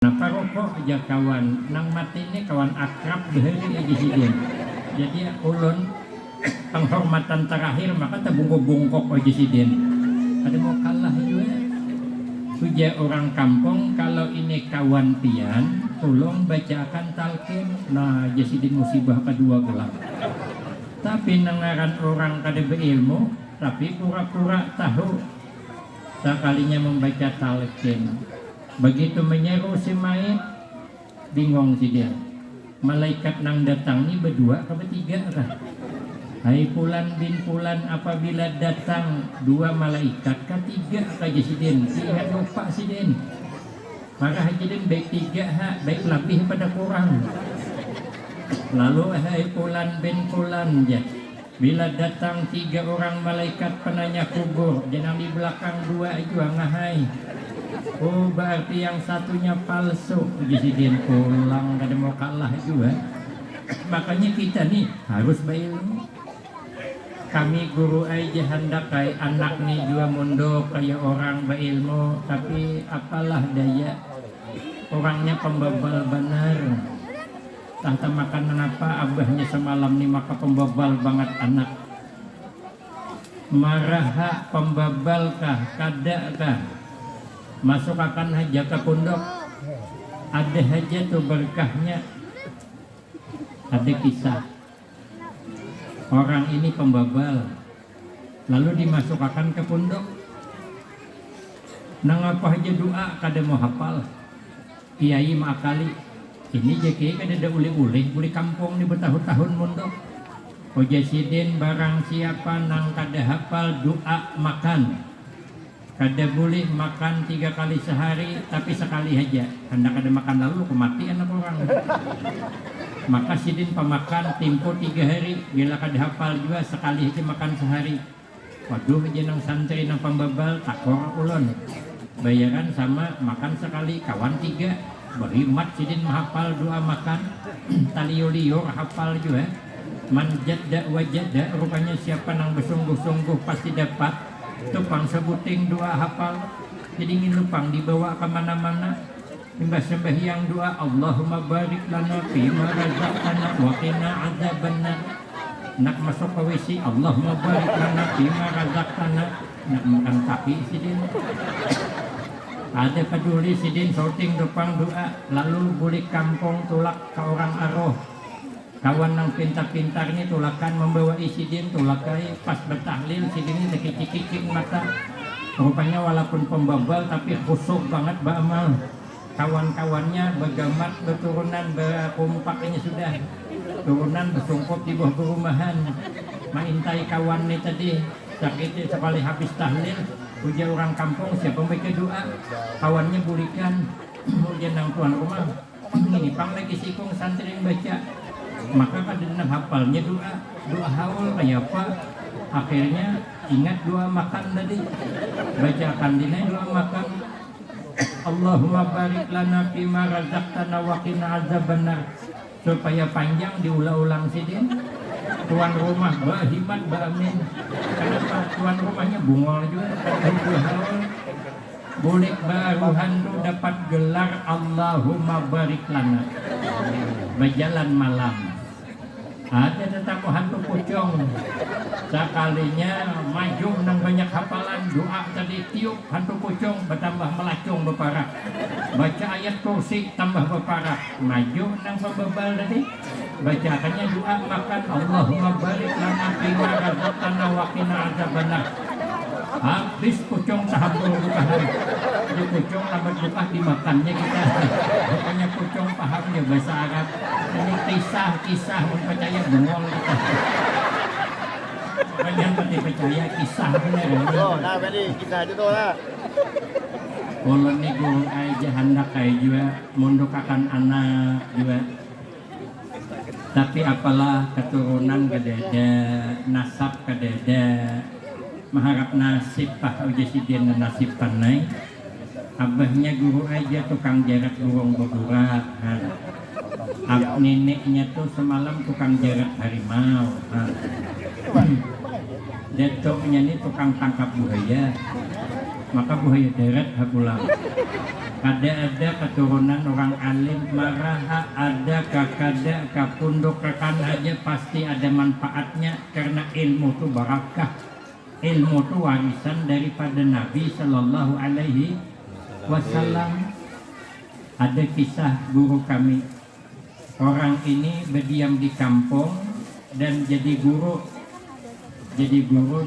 Napa rokok aja kawan nang mati ini kawan akrab beheri aja sidin. Jadi ulun penghormatan terakhir maka terbungkuk-bungkuk aja sidin. Ada mau kalah juga. Puja orang kampung kalau ini kawan pian, tolong bacakan talqin. Nah, aja sidin musibah kedua gelang. Tapi nengaran orang kada berilmu, tapi pura-pura tahu. Sekalinya membaca talqin. Begitu menyeru si mayit, bingung si dia. Malaikat nang datang ni berdua ke bertiga kah? Hai Fulan bin Fulan, apabila datang dua malaikat ketiga kaja si din. Dia lupa si din. Maka haji din baik tiga baik lebih pada kurang. Lalu hai Fulan bin Fulan ya. Bila datang tiga orang malaikat penanya kubur, jangan di belakang dua aja ngahai. Oh, berarti yang satunya palsu. Presiden pulang kada mau kalah juga. Makanya kita nih harus berilmu. Kami guru aja hendak kayak anak nih juga mondok kayak orang berilmu, tapi apalah daya orangnya pembabal benar. Tanta makan apa abahnya semalam nih maka pembabal banget anak. Marah pembabal kah kada kah? Masuk akan haja ke pondok, ada haja tuh berkahnya. Ada kisah orang ini pembabal, lalu dimasukkan ke pondok. Nang apa haja doa kada mau hafal, kiai makali. Ini jeki kada ada uli-uli kampung di bertahun-tahun pondok. Ojasidin barang siapa nang kada hafal doa makan. Kada boleh makan 3 kali sehari, tapi sekali aja. Hendak ada makan lalu kematian anak orang. Maka sidin pemakan tempo 3 hari. Bila kada hafal juga sekali aja makan sehari. Waduh aja nang santri nang pembabal takor ulun. Bayaran sama makan sekali kawan 3. Berimat sidin menghafal doa makan. Taliyo-liyo hafal juga. Man jadda wajadda, rupanya siapa nang bersungguh-sungguh pasti dapat. Tupang sebuting doa hafal. Jadi ingin lupang dibawa kemana-mana. Imbas sembahyang doa Allahumma barik lana fima razaqtana wa qina adzabannar. Nak masuk ke WC Allahumma barik lana fima razaqtana. Nak makan kaki sidin. Ada peduli sidin sorting dupang doa. Lalu buli kampung tulak ke orang aroh. Kawan yang pintar-pintar ini tulakan membawa isidin tulakai pas bertahlil sidin ini kicik-kicik mata. Rupanya walaupun pembabal tapi khusyuk banget beramal. Kawan-kawannya bergamat berturunan berkompaknya sudah. Turunan bersungkup di bawah perumahan. Maintai kawan ini tadi sakit sekali habis tahlil. Ujar orang kampung siapa membaca doa. Kawannya bulikan. Ujian nang tuan rumah. Ini pang lagi sikung santri yang baca. Maka kada hafalnya doa haul kayak apa, akhirnya ingat doa makan tadi, bacakan dina doa makan Allahumma barik lana fima razaqtana wa qina adzabannar, supaya panjang diulang-ulang sidin. Tuan rumah bahimat baamin. Kenapa tuan rumahnya bungol juga doa haul. Boleh baruhan tu dapat gelar Allahumma barik lana. Berjalan malam ada tetamu hantu pucung sekalinya maju nang banyak hafalan doa tadi tiup hantu pucung bertambah melacung beparak baca ayat kursi tambah beparak maju nang pembebal tadi bacakannya doa makan Allahumma barik lana fima razaqtana wa qina adzabannar. Habis pucung tahap bukahan di pucung lambat buka dimakannya kita. Pokoknya pucung pahamnya bahasa Arab. Ini kisah percaya bengol kita. Banyak pasti percaya kisah bener. Oh, nah tadi kisah itu lah. Kalau nih guru aja hendak kayak juga mondokakan anak juga. Tapi apalah keturunan kededa, nasab kededa. Mengharap nasib pak ujasidin nasib panai. Abahnya guru aja tukang jarak burung bergurak. Neneknya tuh semalam tukang jarak harimau. Datuknya ini tukang tangkap buaya. Maka buaya darat pulang. ada keturunan orang alim, maraha ada kakada kapunduk rekan aja pasti ada manfaatnya karena ilmu itu barakah. Ilmu itu warisan daripada Nabi Sallallahu Alaihi Wasallam. Ada kisah guru kami, orang ini berdiam di kampung dan jadi guru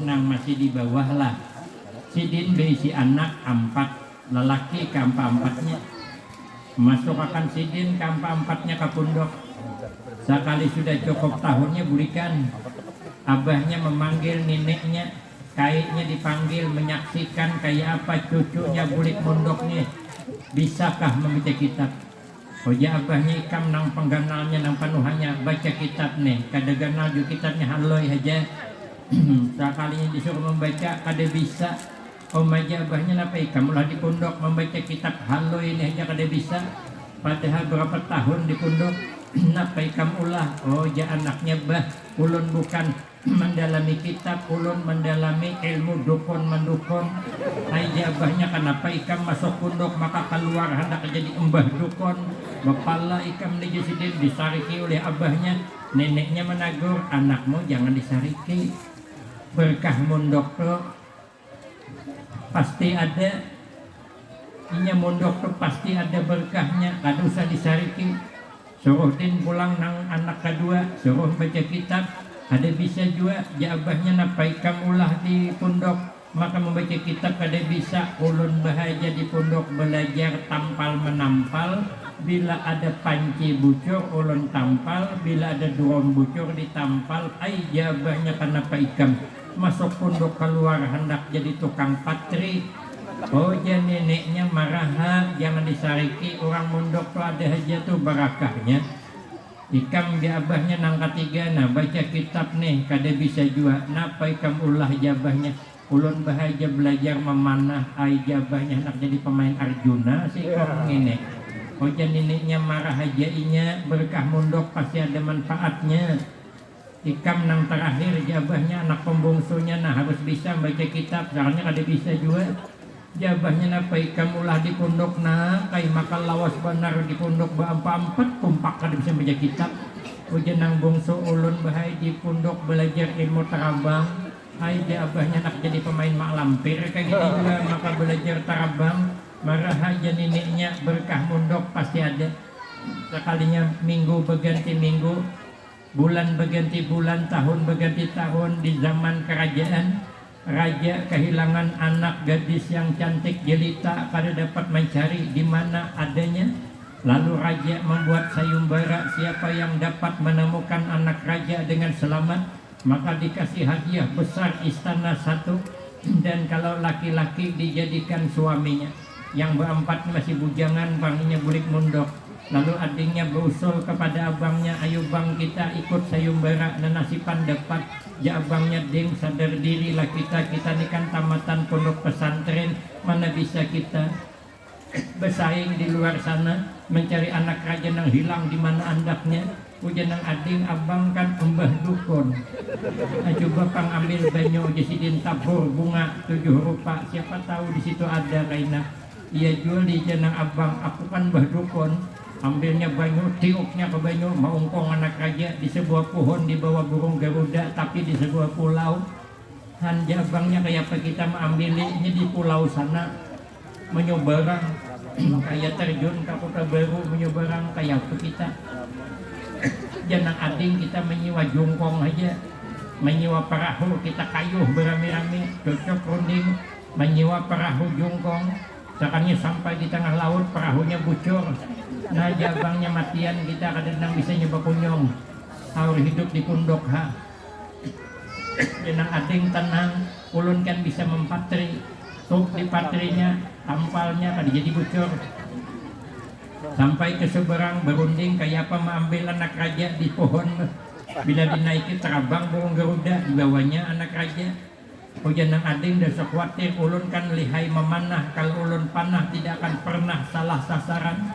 nang masih di bawah lah. Sidin berisi anak 4, lelaki ke 4-4-nya masuk akan sidin ke 4-4-nya ke pondok. Sekali sudah cukup tahunnya burikan, abahnya memanggil neneknya, kaitnya dipanggil menyaksikan kayak apa cucunya bulik pondoknya bisakah membaca kitab. Oja abahnya ikam nang pengganalnya nang panuhannya baca kitab nih kada ganal juga kitabnya haloi aja. Sekalinya disuruh membaca kada bisa. Omaja abahnya napa ikam ulah di pondok membaca kitab haloi ini aja kada bisa. Padahal berapa tahun di pondok napa ikam ulah. Oh ja anaknya bah ulun bukan mendalami kitab, ulun mendalami ilmu dukun mendukun. Aja abahnya kenapa ikam masuk pondok maka keluar hendak jadi embah dukun. Bapala ikam dijusidin disariki oleh abahnya. Neneknya menagur, anakmu jangan disariki, berkah mondok tuh pasti ada, inya mondok tuh pasti ada berkahnya, kada usah disariki. Suruh din pulang nang anak kedua, suruh baca kitab, ada bisa juga. Ya abahnya napa ikam ulah di pondok maka membaca kitab kada bisa. Ulun bahagia di pondok belajar tampal menampal. Bila ada panci bucur ulun tampal, bila ada drum bucur ditampal. Ai jabahnya kenapa ikam masuk pondok keluar hendak jadi tukang patri. Oh ya neneknya marah, jangan disariki, orang mondok tuh ada aja tuh barakahnya. Ikam di abahnya nang ketiga nah baca kitab nih kada bisa juga. Napa ikam ulah jabahnya? Ulun bahagia belajar memanah, ai jabahnya nak jadi pemain Arjuna si kong ini. Ojan neneknya marah aja inya, berkah mondok pasti ada manfaatnya. Ikam nang terakhir jabahnya anak pembungsunya nah harus bisa baca kitab, soalnya kada bisa juga. Jabahnya napa ikam ulah di pondok nah kai makan lawas benar di pondok ba-4 kumpak kada bisa baca kitab. Ojan nang bungsu ulun bahai di pondok belajar ilmu tarabang. Ai jabahnya nak jadi pemain mak lampir kayak gitu juga maka belajar tarabang. Marah aja neneknya berkah mondok pasti ada. Sekalinya minggu berganti minggu, bulan berganti bulan, tahun berganti tahun. Di zaman kerajaan, raja kehilangan anak gadis yang cantik jelita, kada dapat mencari di mana adanya. Lalu raja membuat sayembara, siapa yang dapat menemukan anak raja dengan selamat maka dikasih hadiah besar istana 1. Dan kalau laki-laki dijadikan suaminya. Yang berempat masih bujangan, banginya bulik mondok. Lalu adiknya berusul kepada abangnya, ayo bang kita ikut sayembara nanasipan dapat. Ya abangnya ding sadar diri lah kita ni kan tamatan pondok pesantren, mana bisa kita bersaing di luar sana mencari anak raja yang hilang di mana andaknya. Ujian nang ading abang kan embah dukun. Coba pang ambil banyu jasidin tabur bunga 7 rupa, siapa tahu di situ ada kaina. Ia jual di jenang abang, aku kan bah dukun. Ambilnya banyu, tiupnya ke banyu, maungkong anak raja di sebuah pohon di bawah burung garuda, tapi di sebuah pulau. Hanja abangnya kayak apa kita mengambilnya di pulau sana, menyobarang kayak terjun ke kota baru, menyobarang kayak apa kita. Jangan ading kita menyewa jongkong aja, menyewa perahu kita kayuh berami-rami, cocok runding, menyewa perahu jongkong. Sekarangnya sampai di tengah laut perahunya bucur. Nah jabangnya matian kita kadang-kadang bisa nyoba kunyong. Harus hidup di pondok ha. Jenang ading tenang, ulun kan bisa mempatri. Tuk di patrinya, tampalnya kan jadi bucur. Sampai ke seberang berunding kayak apa mengambil anak raja di pohon. Bila dinaiki terabang burung garuda, di bawahnya anak raja. Hujan nang ading dan sekhawatir ulun kan lihai memanah, kalau ulun panah tidak akan pernah salah sasaran.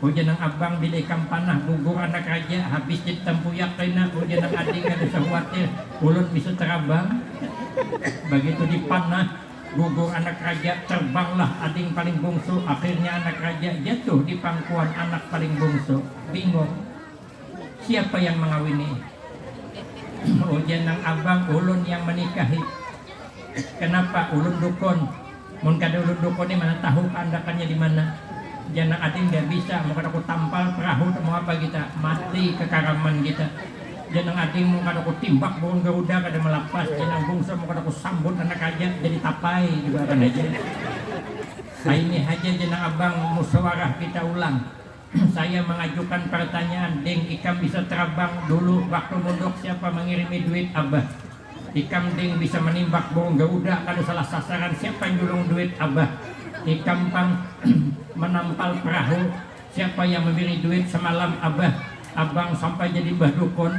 Hujan nang abang bila ikam panah gugur anak raja habis jadi tempuyak kena. Hujan nang ading ada sekhawatir ulun bisa terabang. Begitu dipanah gugur anak raja, terbanglah adik paling bungsu. Akhirnya anak raja jatuh di pangkuan anak paling bungsu. Bingung, siapa yang mengawini? Oh, jenang abang ulun yang menikahi. Kenapa? Ulun dukun. Mun kada ulun dukun ini mana tahu keandakannya di mana? Jangan ading nggak bisa. Mau kada aku tampal perahu mau apa kita? Mati kekaraman kita. Jangan ading mau kada aku timbak burung garuda kada melepas. Jangan bungsu mau kada aku sambut anak aja jadi tapai juga kan aja. Nah, ini aja jangan abang musyawarah kita ulang. Saya mengajukan pertanyaan, ding ikam bisa terbang dulu waktu mondok siapa mengirimi duit abah? Ikam ding bisa menimbak burung garuda kada salah sasaran siapa yang julung duit abah? Ikam pang menampal perahu siapa yang memberi duit semalam abah? Abang sampai jadi mbah dukun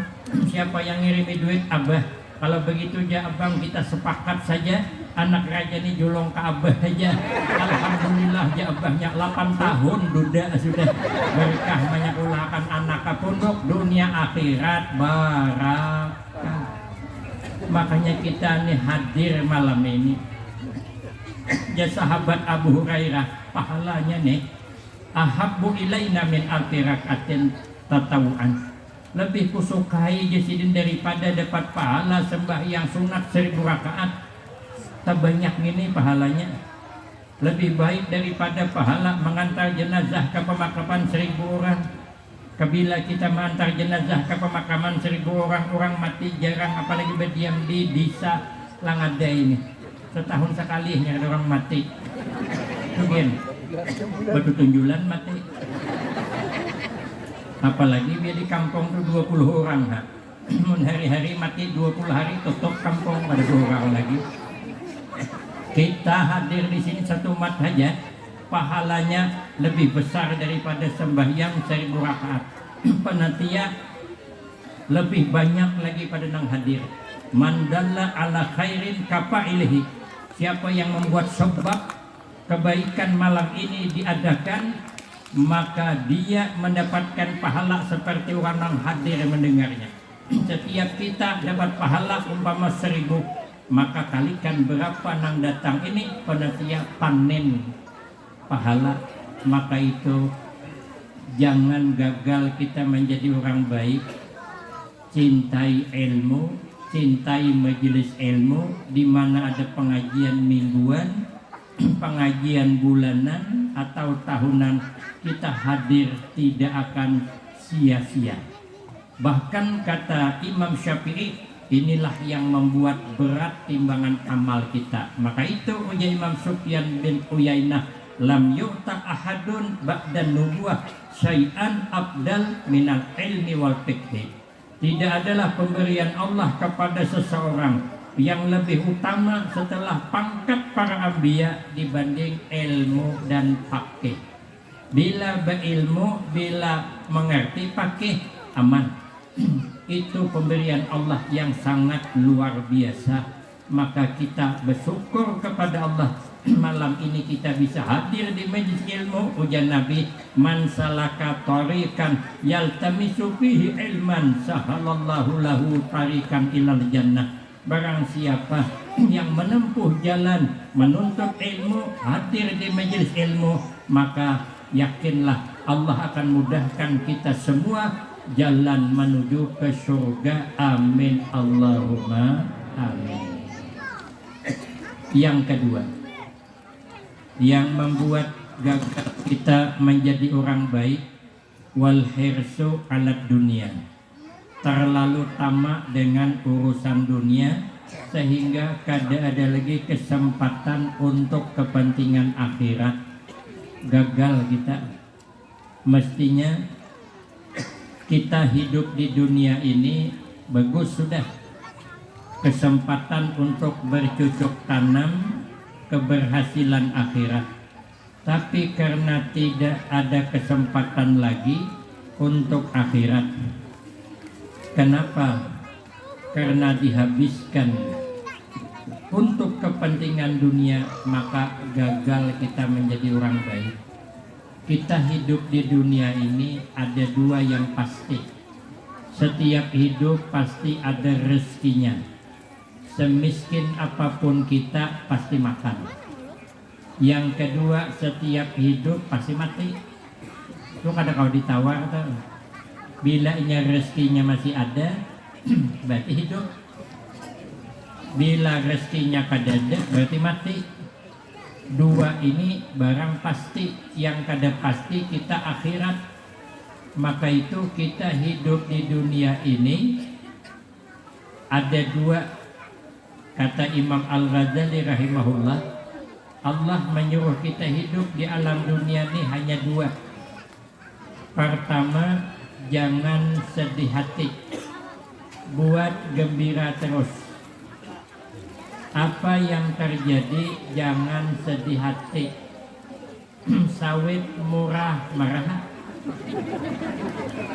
siapa yang ngirimi duit abah? Kalau begitu ya abang kita sepakat saja anak raja ini julung ke abah aja. Alhamdulillah ya abahnya 8 tahun duda sudah berkah banyak ulakan anak ke pondok dunia akhirat barakah. Makanya kita nih hadir malam ini ya sahabat Abu Hurairah pahalanya nih ahabbu ilaina min alfi rakaatin tatawuan, lebih kusukai jasidin daripada dapat pahala sembahyang sunat 1000 rakaat. Terbanyak ini pahalanya lebih baik daripada pahala mengantar jenazah ke pemakaman 1000 orang. Kabila kita mengantar jenazah ke pemakaman 1000 orang, orang mati jarang apalagi berdiam di desa Langada ini. Setahun sekali ada orang mati. Mungkin batu tunjulan mati. Apalagi dia di kampung tuh 20 orang ha. Hari-hari mati 20 hari tutup kampung pada 2 orang lagi. Kita hadir di sini satu umat saja pahalanya lebih besar daripada sembahyang 1000 rakaat. Panitia lebih banyak lagi pada nang hadir. Mandalla ala khairin kafailihi, siapa yang membuat sebab kebaikan malam ini diadakan maka dia mendapatkan pahala seperti orang yang hadir mendengarnya. Setiap kita dapat pahala umpama 1000, maka kalikan berapa nang datang ini panitia panen pahala. Maka itu jangan gagal kita menjadi orang baik. Cintai ilmu, cintai majelis ilmu di mana ada pengajian mingguan, pengajian bulanan atau tahunan, kita hadir tidak akan sia-sia. Bahkan kata Imam Syafi'i, inilah yang membuat berat timbangan amal kita. Maka itu ujar Imam Sufyan bin Uyainah, lam yu'ta ahadun ba'dan nubuwah syai'an abdal minal ilmi wal fiqhi. Tidak adalah pemberian Allah kepada seseorang yang lebih utama setelah pangkat para anbiya dibanding ilmu dan fikih. Bila berilmu, bila mengerti fikih, aman. Itu pemberian Allah yang sangat luar biasa. Maka kita bersyukur kepada Allah malam ini kita bisa hadir di majlis ilmu. Ujar Nabi, man salaka tariqan yaltamisu fihi ilman sahalallahu lahu tariqan ilal jannah. Barang siapa yang menempuh jalan menuntut ilmu, hadir di majlis ilmu, maka yakinlah Allah akan mudahkan kita semua jalan menuju ke surga. Amin Allahumma amin. Yang kedua, yang membuat gagal kita menjadi orang baik, wal hirsu alat dunia, terlalu tamak dengan urusan dunia sehingga kada ada lagi kesempatan untuk kepentingan akhirat. Gagal kita. Mestinya kita hidup di dunia ini bagus sudah, kesempatan untuk bercocok tanam keberhasilan akhirat. Tapi karena tidak ada kesempatan lagi untuk akhirat. Kenapa? Karena dihabiskan untuk kepentingan dunia, maka gagal kita menjadi orang baik. Kita hidup di dunia ini ada dua yang pasti. Setiap hidup pasti ada rezekinya. semiskin apapun kita pasti makan. Yang kedua, setiap hidup pasti mati. Lu kadang kau ditawar tuh, bila rezekinya masih ada berarti hidup, bila rezekinya kada ada berarti mati. Dua ini barang pasti, yang kada pasti kita akhirat. Maka itu kita hidup di dunia ini ada dua. Kata Imam Al-Ghazali rahimahullah, Allah menyuruh kita hidup di alam dunia ini hanya dua. Pertama, jangan sedih hati, buat gembira terus. Apa yang terjadi jangan sedih hati. Sawit murah marah.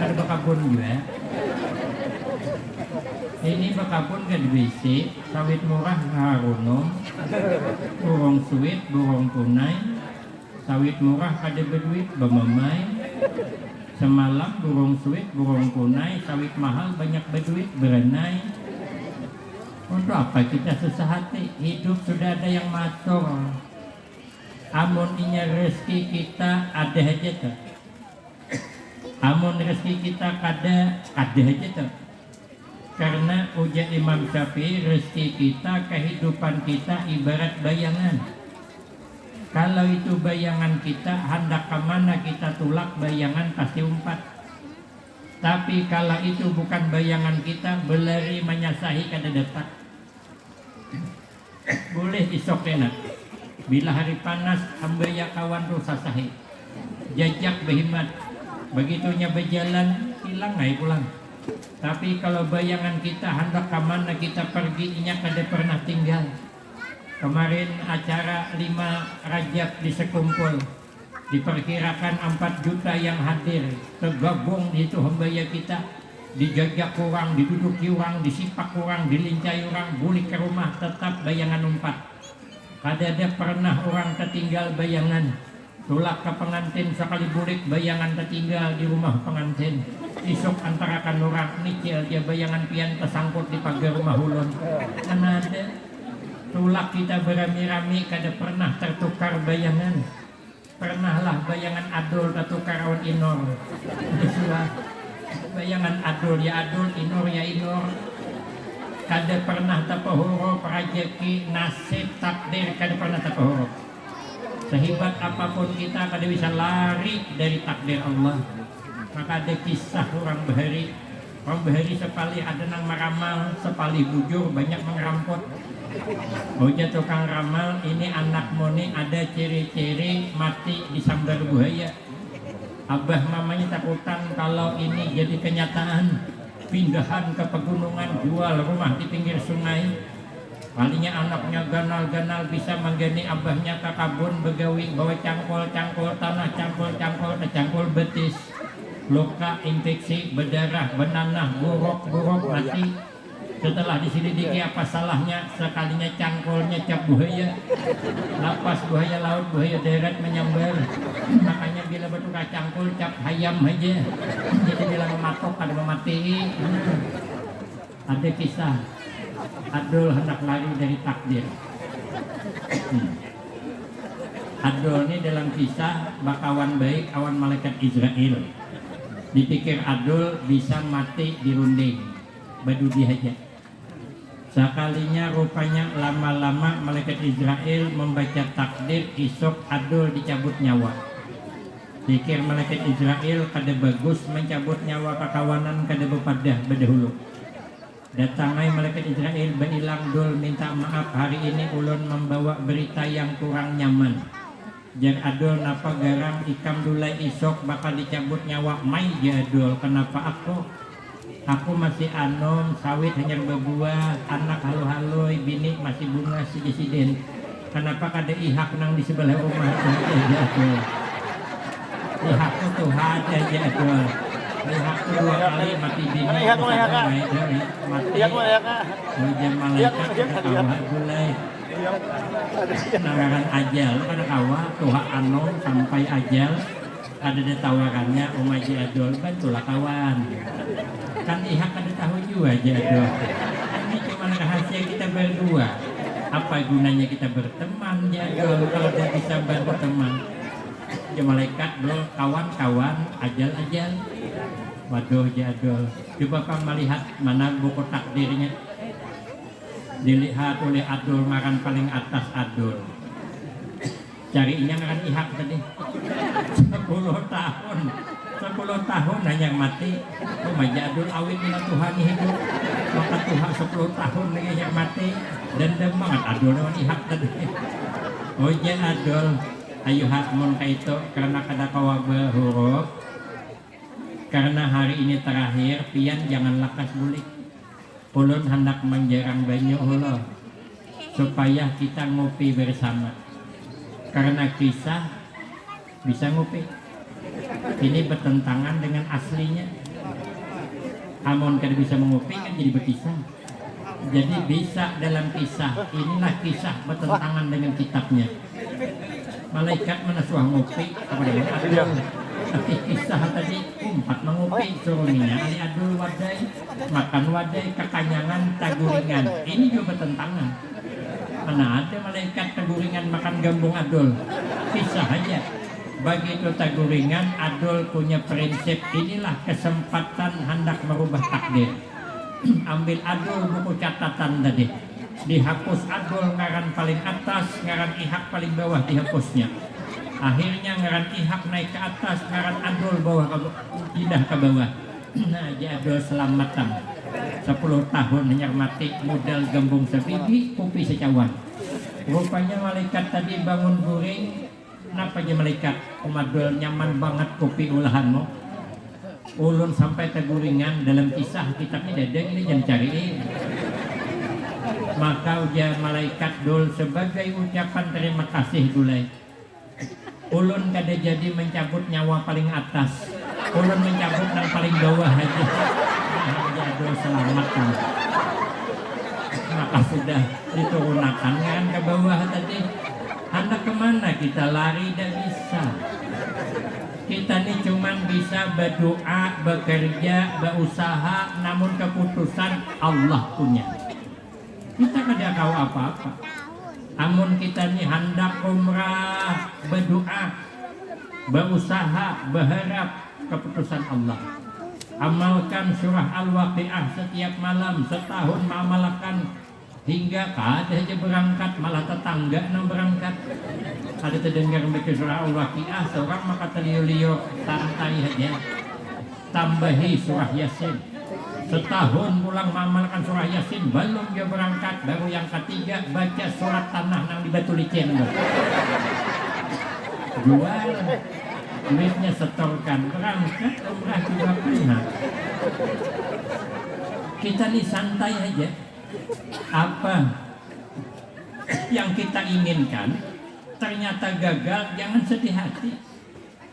Ada bakabun juga. Ini bakabun kan bisi, sawit murah harunom, burung suwit, burung punai, sawit murah kada berduit bemamai. Semalam burung suwit, burung punai, sawit mahal banyak berduit berenai. Untuk apa kita susah hati? Hidup sudah ada yang matur. Amun inya rezeki kita ada aja tuh. Amun rezeki kita kada aja tuh. Karena ujar Imam Syafi'i, rezeki kita, kehidupan kita ibarat bayangan. Kalau itu bayangan kita, hendak kemana kita tulak, bayangan pasti umpat. Tapi kalau itu bukan bayangan kita, berlari menyasahi kada detak. Boleh isok enak. Bila hari panas, hambaya kawan tu sasahi. Jajak berhimat. Begitunya berjalan, hilang ngai pulang. Tapi kalau bayangan kita hendak kemana kita pergi, inya kada pernah tinggal. Kemarin acara 5 Rajab di Sekumpul, diperkirakan 4 juta yang hadir, tergabung di itu hambaya kita, dijajak kurang, diduduki orang, disipak kurang, dilincai orang, balik ke rumah tetap bayangan umpat. Kada ada pernah orang tertinggal bayangan. Tulak ke pengantin sekali bulik bayangan tertinggal di rumah pengantin. Isok antarakan orang nicil dia bayangan pian tersangkut di pagar rumah ulun. Karena ada tulak kita berami-rami kada pernah tertukar bayangan. Pernahlah bayangan adul tertukar awan inor. Bayangan adul ya adul, inor ya inor. Kada pernah tapahuruf rezeki, nasib, takdir kada pernah tapahuruf. Sehebat apapun kita kada bisa lari dari takdir Allah. Maka ada kisah orang bahari. Orang bahari sepali ada nang meramal, sepali bujur banyak mengerampot. Oja tukang ramal, ini anak moni ada ciri-ciri mati disambar buaya. Abah mamanya takutan kalau ini jadi kenyataan. Pindahan ke pegunungan, jual rumah di pinggir sungai. Palingnya anaknya ganal-ganal bisa menggani abahnya ke kabun begawi, bawa cangkol-cangkol tanah, cangkol betis, luka, infeksi, berdarah, benanah, buruk mati. Setelah diselidiki apa salahnya, sekalinya cangkolnya cap buaya, lapas buaya laut, buaya darat menyambar. Makanya bila bertukar cangkol cap hayam aja, jadi bila mematok ada memati. Ada kisah Adul hendak lari dari takdir. Adul ini dalam kisah bakawan baik awan malaikat Israel. Dipikir Adul bisa mati dirunding, badudi aja. Sekalinya rupanya lama-lama malaikat Israel membaca takdir, isok Adul dicabut nyawa. Pikir malaikat Israel kada bagus mencabut nyawa kakawanan kada bepadah bedahulu. Datangai malaikat Israel berilang dul minta maaf hari ini ulun membawa berita yang kurang nyaman. Jar Adul napa garam ikam dulai isok bakal dicabut nyawa mai jadul. Kenapa aku masih anom, sawit hanya berbuah, anak halu-halui, bini masih bunga sidin. Kenapa kada ihak nang di sebelah rumah jadul? Ihakku Tuhan jadul. Ihakku 2 kali mati bini. Mati. Hujan malaikat kawa dulai. Nawaran ajal kada kawa Tuhan anom sampai ajal. Ada tawarannya umaji adul bantulah kawan. Kan ihak ada tahu juga aja doh. Ini cuma rahasia rahasia kita berdua. Apa gunanya kita berteman Jadul kalau tidak bisa berteman? Ya malaikat dol, kawan-kawan, ajal-ajal. Waduh Jadul, coba kau melihat mana buku takdirnya. Dilihat oleh Adul, makan paling atas Adul. Carinya makan Ihak tadi. 10 tahun. 10 tahun hanya mati. Oh Jadul awit mina Tuhan hidup. Maka Tuhan 10 tahun lagi yang mati. Dan banget Adul lawan Ihak tadi. Oh Adul, ayo hakmun kaito karena kada kawa berhuruf. Karena hari ini terakhir, pian jangan lakas bulik. Ulun hendak menjerang banyu ulo supaya kita ngopi bersama. Karena kisah bisa ngopi. Ini bertentangan dengan aslinya. Amun kada bisa mengopi kan jadi berkisah. Jadi bisa dalam kisah. Inilah kisah bertentangan dengan kitabnya. Malaikat menasuah ngopi kepada Adul. Tapi kisah tadi umpat mengopi suruhnya ali Adul wadai makan wadai kekanyangan taguringan. Ini juga bertentangan. Mana ada malaikat taguringan makan gambung Adul. Kisah aja. Begitu taguringan Adul punya prinsip inilah kesempatan hendak merubah takdir. Ambil Adul buku catatan tadi. Dihapus Adul ngaran paling atas, ngaran Ihak paling bawah dihapusnya. Akhirnya ngaran Ihak naik ke atas, ngaran Adul bawah pindah ke bawah. Nah, Jadul selamatan 10 tahun hanya mati modal gembung sebiji, kopi secawan. Rupanya malaikat tadi bangun guring. Kenapa aja malaikat? Adul nyaman banget kopi olahanmu. Ulun sampai teguringan dalam kisah kitabnya dadang ini jangan cariin. Maka ujar malaikat Dul sebagai ucapan terima kasih Dulai. Ulun kada jadi mencabut nyawa paling atas. Ulun mencabut yang paling bawah aja. Jadul selamat kan. Maka sudah diturunkan kan ke bawah tadi. Hendak kemana kita lari tidak bisa. Kita ini cuma bisa berdoa, bekerja, berusaha, namun keputusan Allah punya. Kita kada tahu apa-apa. Namun kita ini hendak umrah, berdoa, berusaha, berharap keputusan Allah. Amalkan surah Al-Waqiah setiap malam, setahun mengamalkan hingga kada aja berangkat, malah tetangga yang berangkat. Ada terdengar baca surah Al-Waqiah, seorang maka terliu-liu santai aja. Tambahi surah Yasin. Setahun pulang mengamalkan surah Yasin, belum dia berangkat, baru yang ketiga baca surat tanah yang di Batu Licin. Jual, duitnya setorkan, berangkat umrah juga pernah. Kita nih santai aja. Apa yang kita inginkan ternyata gagal, jangan sedih hati.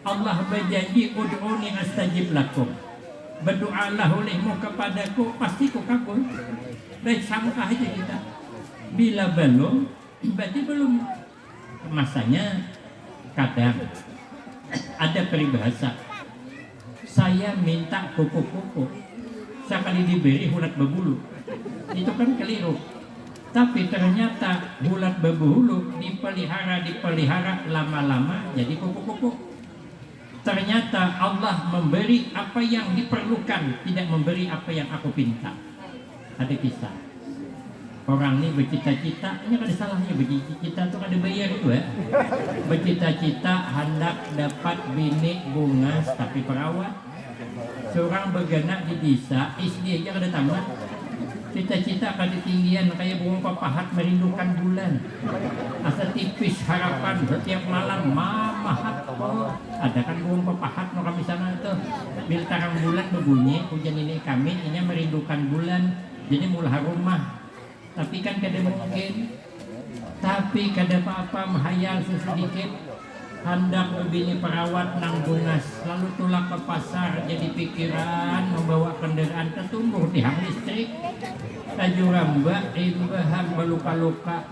Allah berjanji ud'uni astajib lakum. Berdoalah olehmu kepadaku, pasti ku kabul. Baik, sangka aja kita. Bila belum, berarti belum. Masanya kadang ada peribahasa. Saya minta kuku-kuku, sekali diberi ulat berbulu. Itu kan keliru. Tapi ternyata ulat berbulu dipelihara lama-lama jadi kuku-kuku. Ternyata Allah memberi apa yang diperlukan, tidak memberi apa yang aku pinta. Ada kisah. Orang ini bercita-cita, ini ada salahnya bercita-cita itu ada bayar itu ya. Bercita-cita hendak dapat bini bungas tapi perawat. Seorang bergenak di desa, istri aja ada tamat. Cita-cita akan ditinggian kayak burung papahat merindukan bulan. Asa tipis harapan setiap malam mamahat. Oh, ada kan burung papahat no kami sana tuh. Bil tarang bulan berbunyi, hujan ini kami ini merindukan bulan. Jadi mulai rumah. Tapi kan kada mungkin. Tapi kada apa-apa menghayal sedikit. Hendak berbini perawat nang bungas, lalu tulak ke pasar jadi pikiran membawa kendaraan tertumbuh di hang listrik. Tajuramba imbahan berluka-luka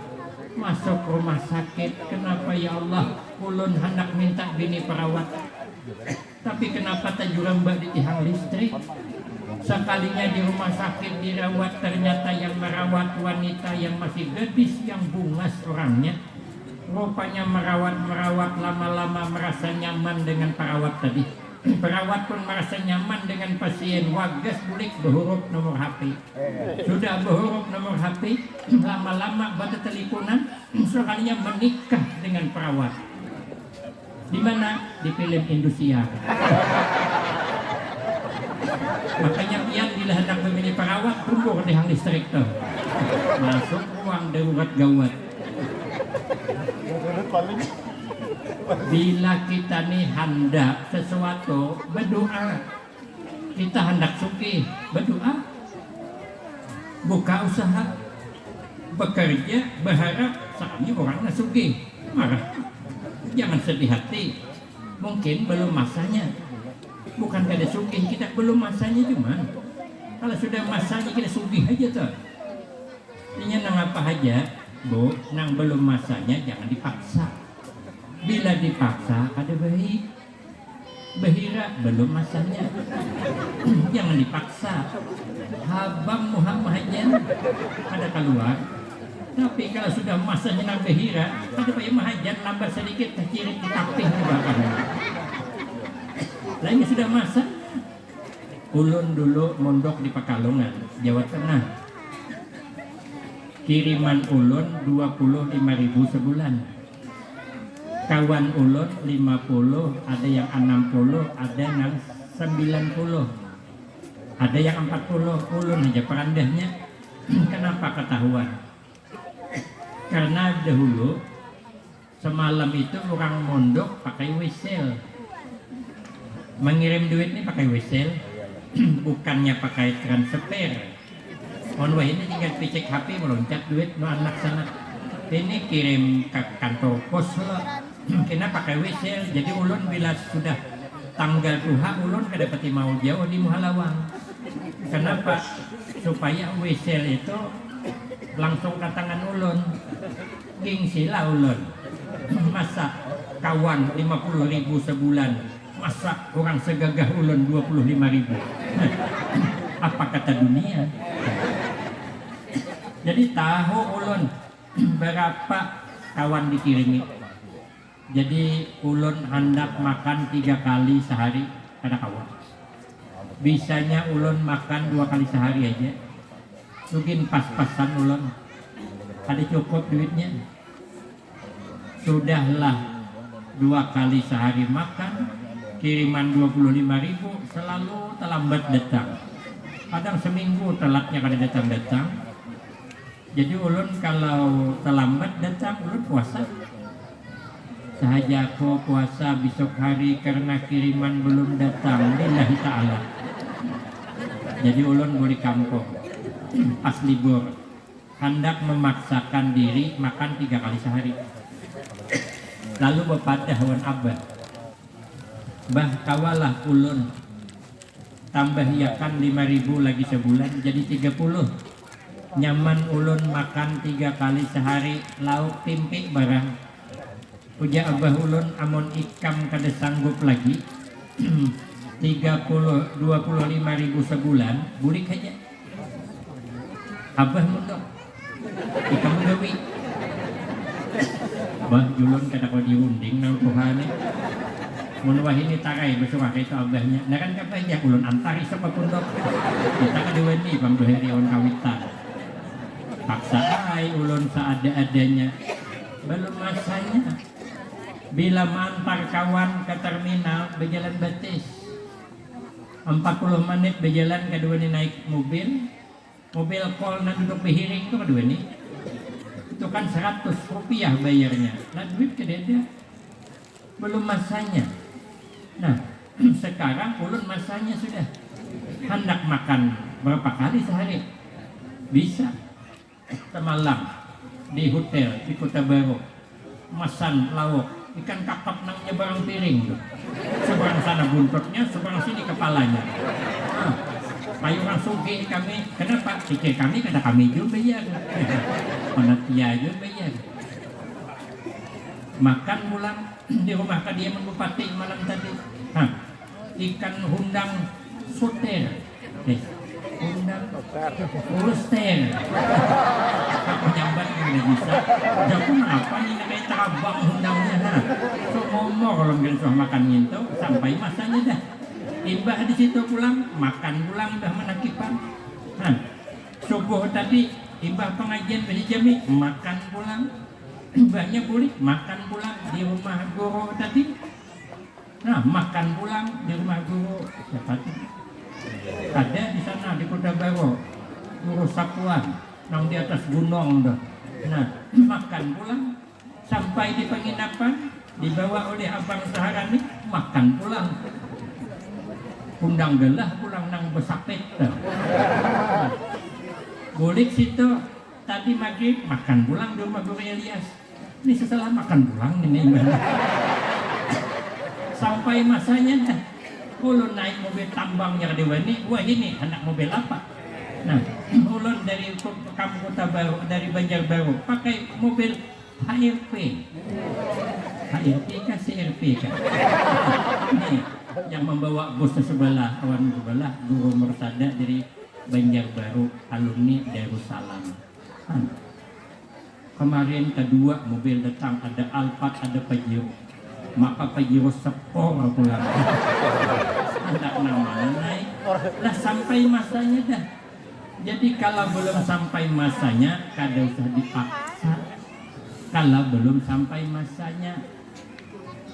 masuk rumah sakit. Kenapa ya Allah ulun hendak minta bini perawat, tapi kenapa tajuramba di tiang listrik? Sekalinya di rumah sakit dirawat, ternyata yang merawat wanita yang masih gadis yang bungas orangnya. Rupanya merawat lama-lama merasa nyaman dengan perawat tadi. Perawat pun merasa nyaman dengan pasien. Wagas bulik berhuruf nomor HP. Sudah berhuruf nomor HP, lama-lama batu teleponan, sekalinya menikah dengan perawat. Di mana? Di film Indosiar. Makanya pian bila hendak memilih perawat, kumpul di hang listrik tuh. Masuk ruang darurat gawat. Bila kita nih hendak sesuatu, berdoa. Kita hendak sugih, berdoa. Buka usaha, bekerja, berharap saatnya orang sugih. Marah. Jangan sedih hati. Mungkin belum masanya. Bukan kada sugih, kita belum masanya cuman. Kalau sudah masanya kita sugih aja tuh. Ini nang apa aja, Bu, nang belum masanya jangan dipaksa. Bila dipaksa kada baik. Bahira belum masanya. Jangan dipaksa. Habang Muhammadnya ada keluar. Tapi kalau sudah masanya nang bahira, kada payah mahajan lambat sedikit kecirit ditapih ke belakang. Lainnya sudah masa. Ulun dulu mondok di Pekalongan, Jawa Tengah. Kiriman ulun 25.000 sebulan. Kawan ulun 50, ada yang 60, ada yang 90. Ada yang 40, ulun aja perandahnya. Kenapa ketahuan? Karena dahulu semalam itu orang mondok pakai whistle. Mengirim duit ini pakai whistle, bukannya pakai transfer. Wah ini tinggal picek HP meloncat duit no anak sana. Ini kirim ke kantor pos loh. Kena pakai whistle. Jadi ulun bila sudah tanggal tuha ulun kedapati mau jauh di Muhalawang. Kenapa? Supaya whistle itu langsung ke tangan ulun. Gingsila ulun. Masa kawan 50.000 sebulan. Masa orang segagah ulun 25.000. Apa kata dunia? Jadi tahu ulun berapa kawan dikirimi. Jadi ulun hendak makan 3 kali sehari ada kawan. Bisanya ulun makan 2 kali sehari aja. Mungkin pas-pasan ulun. Ada cukup duitnya. Sudahlah 2 kali sehari makan. Kiriman 25.000 selalu terlambat datang. Kadang seminggu telatnya kada datang-datang. Jadi ulun kalau terlambat datang ulun puasa. Sahaja aku puasa besok hari karena kiriman belum datang. Lillahi ta'ala. Jadi ulun boleh kampung. Pas libur hendak memaksakan diri makan 3 kali sehari. Lalu bepadah wan abah. Bah kawalah ulun tambah yakan 5.000 lagi sebulan jadi 30. Nyaman ulun makan 3 kali sehari lauk tempe barang. Uja abah ulun amon ikam kada sanggup lagi 25.000 sebulan bulik aja. Abah mondok ikam gawi. Bah julun kada ko diunding nang Tuhane. Mun wah ini tarai bersuah itu abahnya. Nah kan kata ya ulun antari sama pundok. Kita kedua ni bang doheri on kawitan. Paksa ai ulun seada-adanya. Belum masanya. Bila mantar kawan ke terminal berjalan batis. 40 menit berjalan kedua ni naik mobil. Mobil kol dan duduk behiring itu kedua ni. Itu kan 100 rupiah bayarnya. Nah duit kedua belum masanya. Nah, sekarang ulun masanya sudah. Hendak makan berapa kali sehari? Bisa. Semalam di hotel di Kota Baru. Masan lauk ikan kakap nang nyebarang piring tuh. Seberang sana buntutnya, seberang sini kepalanya. Nah, payungan sugih kami. Kenapa? Pikir kami kata kami juga bayar. Panatia juga bayar. Makan pulang di rumah kediaman bupati malam tadi. Ikan hundang soter undang urus teh penyambat nggak bisa jauh apa nih kayak terabang undangnya nah so ngomong kalau nggak soal makan itu sampai masanya dah imbah di situ pulang makan pulang dah menakipan nah subuh tadi imbah pengajian beli jami makan pulang imbahnya boleh makan pulang di rumah guru tadi nah makan pulang di rumah guru siapa tuh ada di sana di Kota Baru guru Sapuan nang di atas gunung dah nah makan pulang sampai di penginapan dibawa oleh abang Saharani makan pulang undang gelah pulang nang besapet boleh situ tadi maghrib makan pulang di rumah guru Elias ini setelah makan pulang ini sampai masanya dah ulun naik mobil tambang yang dewa ini wah ini anak mobil apa nah ulun dari kampung Kota Baru dari Banjarbaru pakai mobil HRP kan CRP kan nih yang membawa bos sebelah awan sebelah guru Mersada dari Banjarbaru alumni Darussalam kemarin kedua mobil datang ada Alphard ada Pajero maka Pajero Sport pulang anak namanya naik lah sampai masanya dah jadi kalau belum sampai masanya kada usah dipaksa kalau belum sampai masanya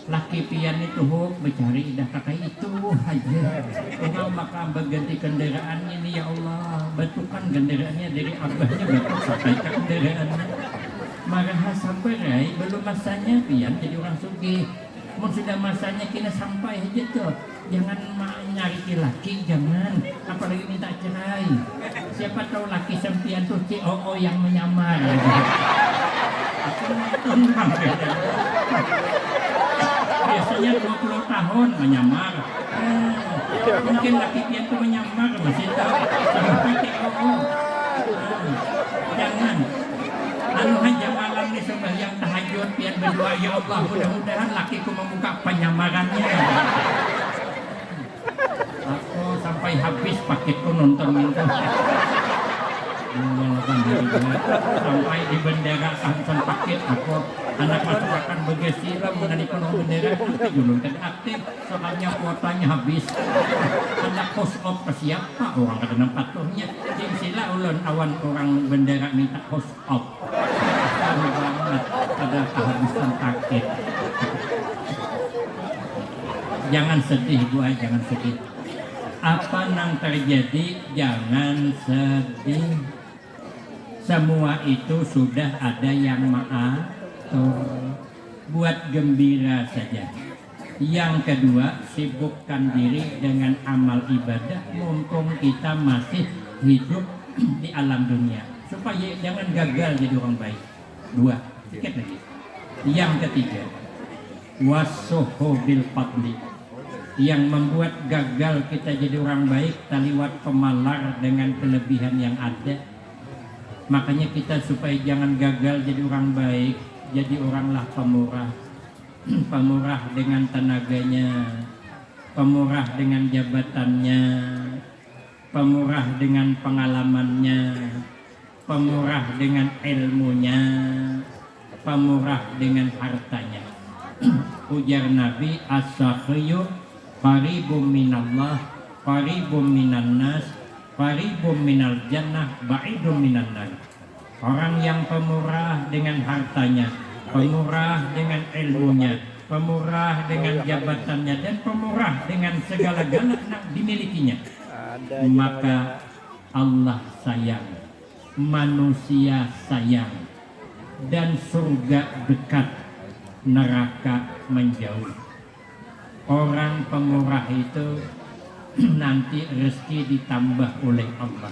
laki pian itu mencari dah kakak itu aja kalau maka berganti kendaraan ini ya Allah batukan kendaraannya dari abahnya batuk sampai ke kendaraannya marah sampai belum masanya pian jadi orang sugih mau sudah masanya kita sampai aja tuh jangan nyari laki jangan apalagi minta cerai siapa tahu laki sempian tuh COO yang menyamar biasanya 20 tahun menyamar mungkin laki pian tuh menyamar masih tahu sampai COO jangan anu hanya malam nih sembahyang tahajud pian berdoa ya Allah mudah-mudahan lakiku membuka penyamarannya aku sampai habis paketku nonton itu sampai di bendera kantor paket aku anak masukkan bagasi lah mengenai konon bendera itu belum aktif soalnya kuotanya habis anak post op ke siapa orang kada nampak tuhnya jadi sila ulun awan orang bendera minta post op banget ada kehabisan paket jangan sedih gua jangan sedih apa yang terjadi jangan sedih semua itu sudah ada yang mengatur buat gembira saja yang kedua sibukkan diri dengan amal ibadah mumpung kita masih hidup di alam dunia supaya jangan gagal jadi orang baik dua sedikit lagi yang ketiga wasuhu bil fadli yang membuat gagal kita jadi orang baik taliwat pemalar dengan kelebihan yang ada makanya kita supaya jangan gagal jadi orang baik jadi oranglah pemurah pemurah dengan tenaganya pemurah dengan jabatannya pemurah dengan pengalamannya pemurah dengan ilmunya pemurah dengan hartanya ujar Nabi as-sakhiyu qaribum minallah qaribum minan nas qaribum minal jannah ba'idum minan nar orang yang pemurah dengan hartanya pemurah dengan ilmunya pemurah dengan jabatannya dan pemurah dengan segala-galanya yang dimilikinya maka Allah sayang manusia sayang dan surga dekat neraka menjauh orang pemurah itu nanti rezeki ditambah oleh Allah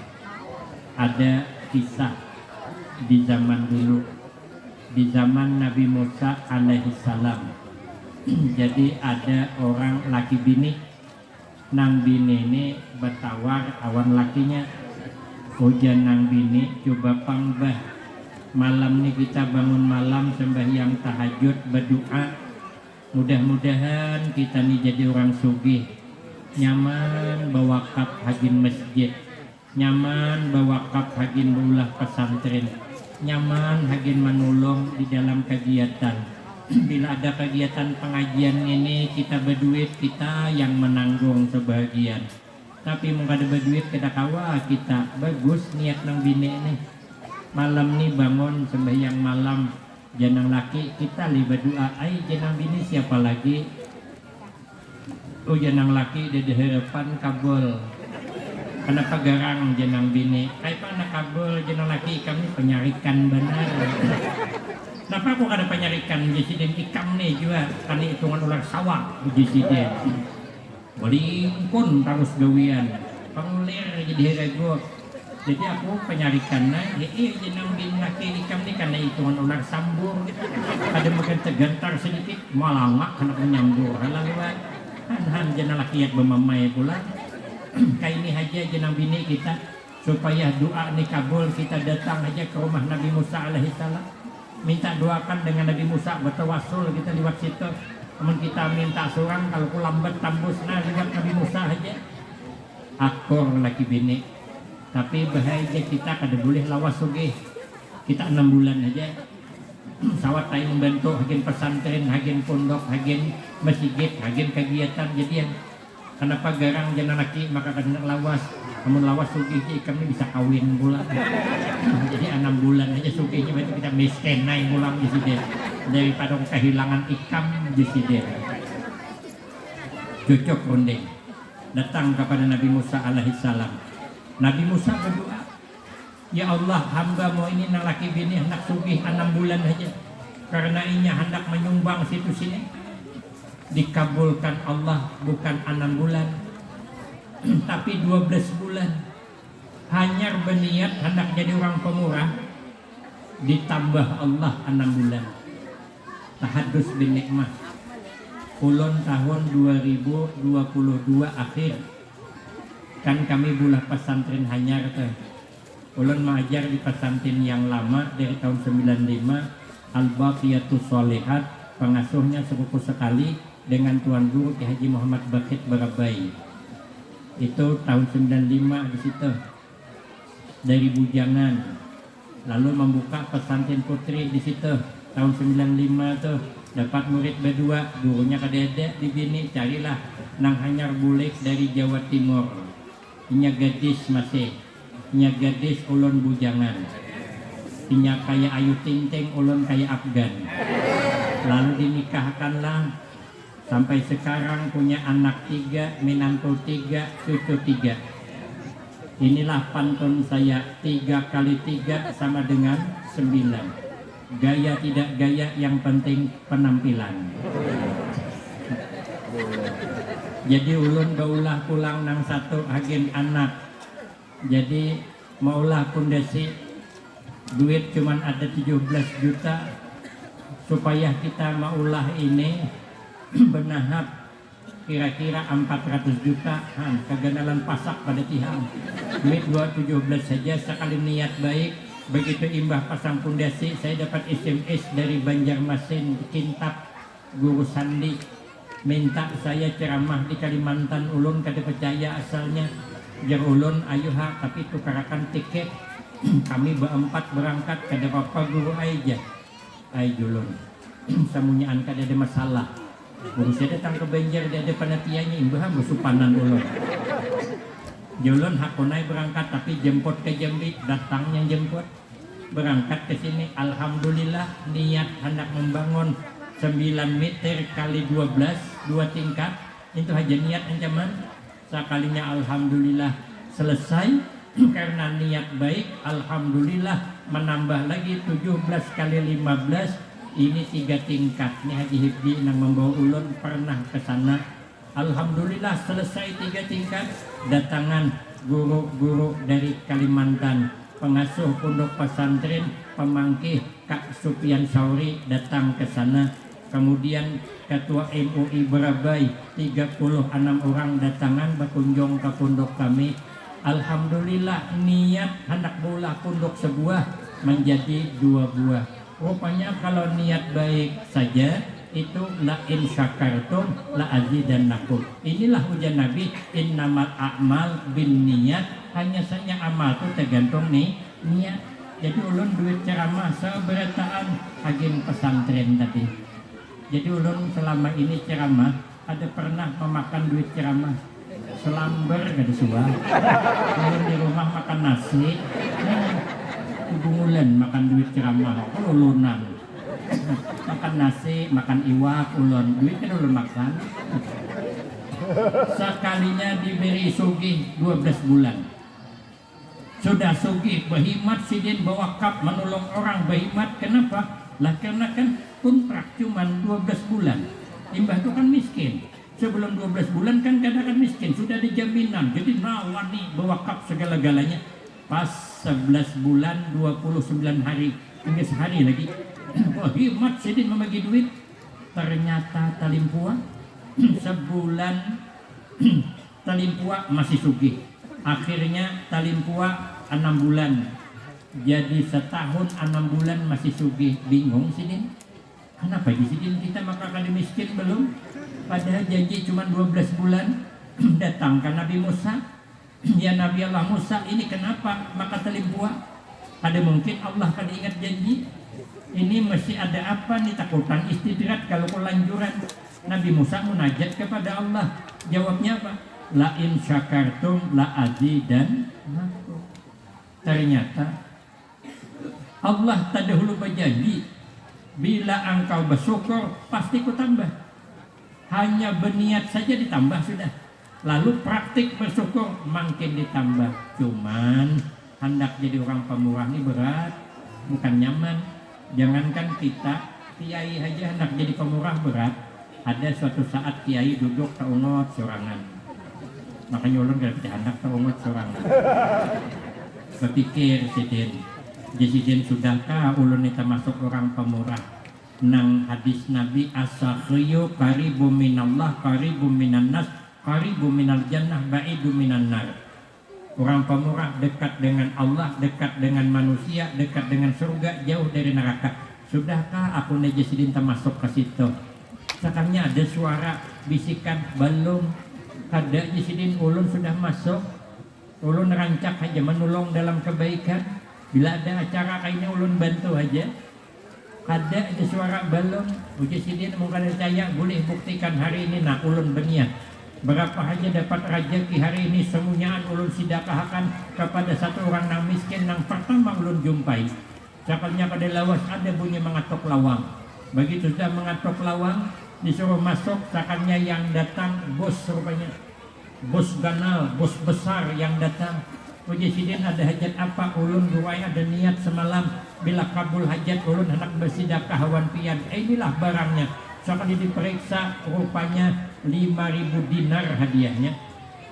ada kisah di zaman dulu di zaman Nabi Musa alaihissalam jadi ada orang laki bini nang bini ini bertawar awan lakinya hujan nang bini coba pangbah malam ini kita bangun malam sembahyang tahajud berdoa mudah-mudahan kita nih jadi orang sugih nyaman bawakaf hagin masjid, nyaman bawakaf hagin beulah pesantren, nyaman hagin menolong di dalam kegiatan. Bila ada kegiatan pengajian ini kita berduit, kita yang menanggung sebagian. Tapi mau kada berduit kada kawa kita. Bagus niat nang bini nih. Malam nih bangun sembahyang malam, janang laki kita li berdoa, ai janang bini siapa lagi? Oh janang laki ada harapan kabul. Kenapa garang janang bini? Kayak mana kabul janang laki kami penyarikan benar. Kenapa aku kada penyarikan jesiden ikam nih juga karena hitungan ular sawah jesiden. Beli pun terus gawian pengulir jadi rego. Jadi aku penyarikan nah jenang bini laki ikam nih karena hitungan ular sambur gitu. Ada makan tegantar sedikit malangak karena menyambur halang lewat. Han jenang laki yang bermamai pula. Kayak ini aja jenang bini kita supaya doa nih kabul, kita datang aja ke rumah Nabi Musa alaihissalam, minta doakan dengan Nabi Musa, bertawasul kita lewat situ. Namun kita minta seorang kalau ku lambat tambus nah lewat Nabi Musa aja akor laki bini. Tapi bahaya kita kada boleh lawas sugih. Kita 6 bulan aja sawat tay membantu hagen pesantren, hagen pondok, hagen masjid, hagen kegiatan jadian. Kenapa garang jangan laki maka kena lawas. Namun lawas sugih kami bisa kawin pula. Jadi 6 bulan aja sugihnya berarti kita miskin naik pulang di sini daripada kehilangan ikam di sini. Cocok rondeng datang kepada Nabi Musa alaihissalam. Nabi Musa berdoa, ya Allah hamba-Mu ini nang laki bini hendak sugih 6 bulan aja karena inya hendak menyumbang situ sini. Dikabulkan Allah bukan 6 bulan tapi 12 bulan. Hanya berniat hendak jadi orang pemurah, ditambah Allah 6 bulan. Tahadus bin nikmah ulun tahun 2022 akhir kan kami bulah pesantren Hanyar tuh. Ulun mengajar di pesantren yang lama dari tahun 95 Al-Baqiyatus Sholihat, pengasuhnya sepupu sekali dengan Tuan Guru Ki Haji Muhammad Bakit Barabai. Itu tahun 95 di situ dari Bujangan, lalu membuka pesantren putri di situ tahun 95 tuh dapat murid berdua, gurunya kadedek di bini, carilah nang Hanyar bulik dari Jawa Timur, inya gadis masih, inya gadis ulun Bujangan, inya kaya Ayu Ting Ting, ulun kaya Afgan, lalu dinikahkanlah. Sampai sekarang punya anak 3, menantu 3, cucu 3. Inilah pantun saya, 3 kali 3 sama dengan 9. Gaya tidak gaya, yang penting penampilan. Jadi ulun gaulah pulang nang satu agen anak. Jadi maulah pundasi duit cuman ada 17 juta supaya kita maulah ini benahap kira-kira 400 juta keganalan pasak pada tihang mit 217 saja sekali niat baik. Begitu imbah pasang pundasi saya dapat SMS dari Banjarmasin Kintab Guru Sandi minta saya ceramah di Kalimantan. Ulun kada percaya asalnya jar ulun ayuha tapi tukarakan tiket kami berempat berangkat kada apa-apa guru aja ay julun samunyaan kada ada masalah. Guru saya datang ke Banjar dia ada panatianya imbah bersupanan ulun. Julun hakonai berangkat tapi jemput ke Jambi, datangnya jemput berangkat ke sini. Alhamdulillah niat hendak membangun 9 meter kali 12 2 tingkat itu aja niat ancaman sekalinya alhamdulillah selesai karena niat baik. Alhamdulillah menambah lagi 17 kali 15 ini 3 tingkat. Ini Haji Hibdi yang membawa ulun pernah ke sana. Alhamdulillah selesai 3 tingkat. Datangan guru-guru dari Kalimantan, pengasuh pondok pesantren pemangkih Kak Supian Sauri datang ke sana. Kemudian Ketua MUI Barabai 36 orang datangan berkunjung ke pondok kami. Alhamdulillah niat hendak bola pondok sebuah menjadi 2 buah. Rupanya kalau niat baik saja itu la in syakartum la azidannakum. Inilah ujian Nabi, innamal a'mal binniyat, hanya saja amal itu tergantung nih niat. Jadi ulun duit ceramah seberataan agen pesantren tadi. Jadi ulun selama ini ceramah ada pernah memakan duit ceramah selamber gak disuah. Ulun di rumah makan nasi, ibu ngulen makan duit ceramah, ulunan. Makan nasi, makan iwak, ulun duit kan ulun makan. Sekalinya diberi sugih 12 bulan. Sudah sugih berhimat sidin bawa kap menolong orang berhimat. Kenapa? Lah karena kan kontrak cuman 12 bulan. Imbah itu kan miskin. Sebelum 12 bulan kan kadang miskin, sudah dijaminan. Jadi nawani bawa kap segala-galanya. Pas 11 bulan 29 hari hingga sehari lagi. Berhimat sidin membagi duit. Ternyata talimpua sebulan talimpua masih sugih. Akhirnya talimpua 6 bulan, jadi setahun 6 bulan masih sugih. Bingung sidin, kenapa di sidin kita maka kali miskin belum? Padahal janji cuma 12 bulan. Datang ke Nabi Musa, ya Nabi Allah Musa, ini kenapa maka talimpua? Ada mungkin Allah kan ingat janji? Ini mesti ada apa nih, takutan istidrat kalau kelanjuran. Nabi Musa munajat kepada Allah, jawabnya apa? La in syakartum la azidannakum. Ternyata Allah terdahulu berjanji, bila engkau bersyukur pasti ku tambah. Hanya berniat saja ditambah sudah. Lalu praktik bersyukur makin ditambah. Cuman hendak jadi orang pemurah ini berat, bukan nyaman. Jangankan kita, kiai aja hendak jadi pemurah berat. Ada suatu saat kiai duduk taungot sorangan. Makanya ulun kalau kita hendak taungot sorangan. Berpikir sidin, jadi sudahkah ulun kita masuk orang pemurah? Nang hadis Nabi as-sakhiyu qaribu minallah qaribu minan nas qaribu minal jannah ba'idu minan nar. Orang pemurah dekat dengan Allah, dekat dengan manusia, dekat dengan surga, jauh dari neraka. Sudahkah aku nejesidin termasuk ke situ? Sekarangnya ada suara bisikan belum. Kada jesidin ulun sudah masuk. Ulun rancak aja menolong dalam kebaikan. Bila ada acara kayaknya ulun bantu aja. Kada ada suara belum. Jesidin mungkin percaya boleh buktikan hari ini. Nah ulun berniat. Berapa aja dapat rezeki hari ini semuanya ulun sedekahkan kepada satu orang yang miskin yang pertama ulun jumpai. Cakapnya pada lawas ada bunyi mengatok lawang. Begitu sudah mengatok lawang, disuruh masuk. Cakapnya yang datang bos rupanya, bos ganal, bos besar yang datang. Puji sidin ada hajat apa? Ulun ruai ada niat semalam bila kabul hajat ulun hendak bersedekah hawan pian. Inilah barangnya. Sekali diperiksa rupanya 5.000 dinar hadiahnya.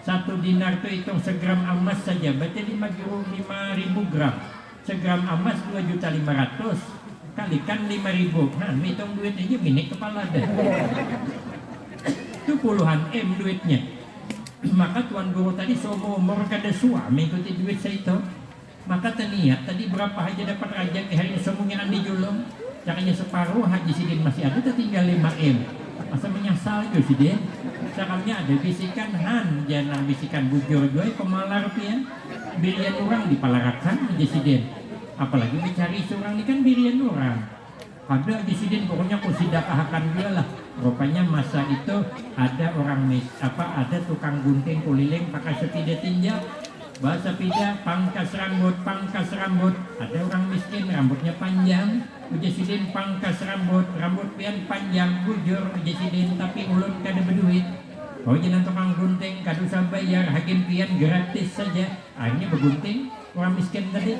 1 dinar itu hitung segram emas saja, berarti 5.000 gram. Segram emas 2.500.000 kalikan 5.000. Nah, hitung duit aja minik kepala dah. Itu puluhan M duitnya. Maka tuan guru tadi seumur umur kada suami ikuti duit saya itu. Maka terniat tadi berapa aja dapat rezeki hari ini semuanya andi julung. Caranya separuh haji sidin masih ada, tinggal 5M. Masa menyesal itu sidin. Sekarangnya ada bisikan han, jangan bisikan bujur gue pemalar pian. Birian orang dipalarakan haji sidin. Apalagi mencari seorang ini kan birian orang. Ada haji sidin pokoknya aku sedekahkan dia lah. Rupanya masa itu ada orang ada tukang gunting keliling pakai sepeda tinjau. Bahasa pida pangkas rambut. Ada orang miskin rambutnya panjang. Ujasidin pangkas rambut pian panjang bujur ujasidin tapi ulun kada berduit. Oh jangan tukang gunting kada usah bayar, hakim pian gratis saja. Akhirnya bergunting orang miskin tadi.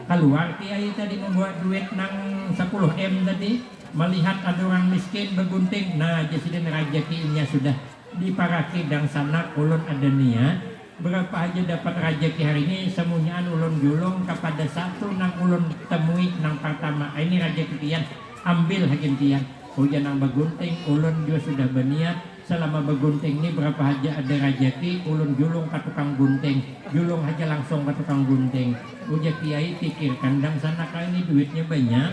Keluar kiai tadi membuat duit nang 10M tadi. Melihat ada orang miskin bergunting. Nah ujasidin rezekinya sudah diparaki dang sana ulun ada niat. Berapa aja dapat rezeki hari ini semuanya ulun julung kepada satu nang ulun temui nang pertama. Ini rezeki pian ambil hakim pian. Hujan nang bergunting ulun juga sudah berniat selama begunting ini berapa aja ada rajaki ulun julung ke tukang gunting, julung aja langsung ke tukang gunting. Uja kiai pikir kandang sana kali ini duitnya banyak,